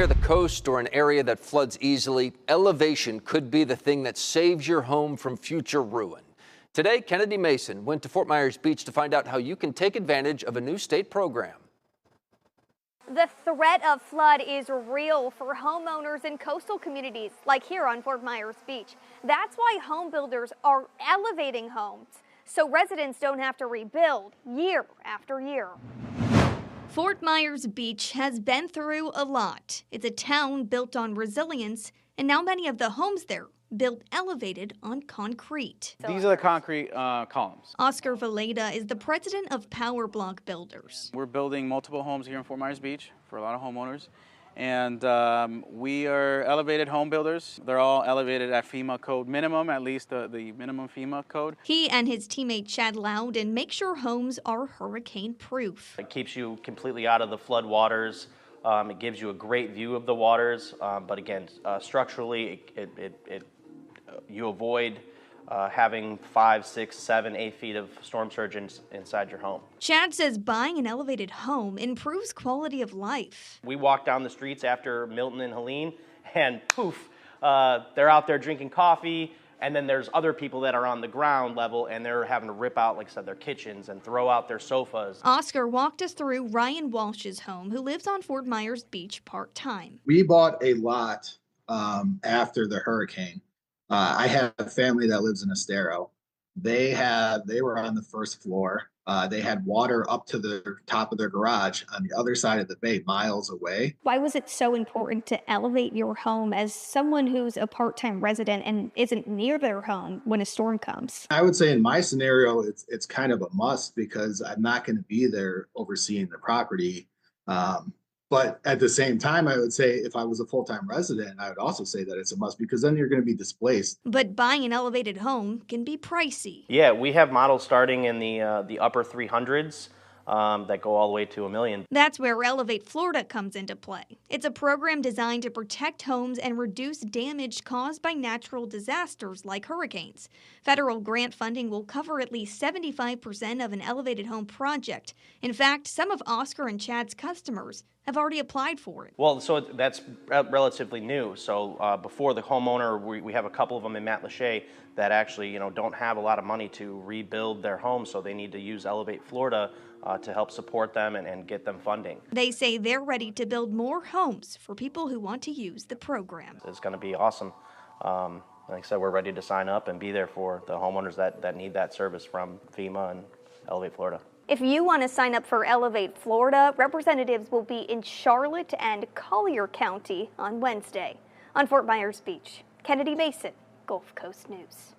near the coast or an area that floods easily, elevation could be the thing that saves your home from future ruin. Today, Kennedy Mason went to Fort Myers Beach to find out how you can take advantage of a new state program. The threat of flood is real for homeowners in coastal communities like here on Fort Myers Beach. That's why home builders are elevating homes so residents don't have to rebuild year after year. Fort Myers Beach has been through a lot. It's a town built on resilience, and now many of the homes there built elevated on concrete. These are the concrete columns. Oscar Villeda is the president of Power Block Builders. We're building multiple homes here in Fort Myers Beach for a lot of homeowners. And we are elevated home builders. They're all elevated at FEMA code minimum, at least the minimum FEMA code. He and his teammate Chad Lowden make sure homes are hurricane proof. It keeps you completely out of the flood waters. It gives you a great view of the waters, but again, structurally, you avoid having 5, 6, 7, 8 feet of storm surge inside your home. Chad says buying an elevated home improves quality of life. We walk down the streets after Milton and Helene, and poof, they're out there drinking coffee, and then there's other people that are on the ground level, and they're having to rip out, like I said, their kitchens and throw out their sofas. Oscar walked us through Ryan Walsh's home, who lives on Fort Myers Beach part-time. We bought a lot after the hurricane. I have a family that lives in Estero. They were on the first floor. They had water up to the top of their garage on the other side of the bay, miles away. Why was it so important to elevate your home as someone who's a part-time resident and isn't near their home when a storm comes? I would say in my scenario, it's kind of a must because I'm not going to be there overseeing the property. But at the same time, I would say if I was a full-time resident, I would also say that it's a must because then you're going to be displaced. But buying an elevated home can be pricey. Yeah, we have models starting in the upper 300s that go all the way to $1 million. That's where Elevate Florida comes into play. It's a program designed to protect homes and reduce damage caused by natural disasters like hurricanes. Federal grant funding will cover at least 75% of an elevated home project. In fact, some of Oscar and Chad's customers have already applied for it. Well, so that's relatively new. So before the homeowner, we have a couple of them in Matlacha that actually, don't have a lot of money to rebuild their home, so they need to use Elevate Florida to help support them and get them funding. They say they're ready to build more homes for people who want to use the program. It's going to be awesome. Like I said, we're ready to sign up and be there for the homeowners that need that service from FEMA and Elevate Florida. If you want to sign up for Elevate Florida, representatives will be in Charlotte and Collier County on Wednesday. On Fort Myers Beach, Kennedy Mason, Gulf Coast News.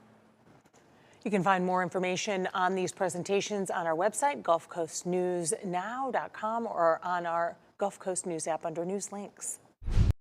You can find more information on these presentations on our website, gulfcoastnewsnow.com, or on our Gulf Coast News app under News Links.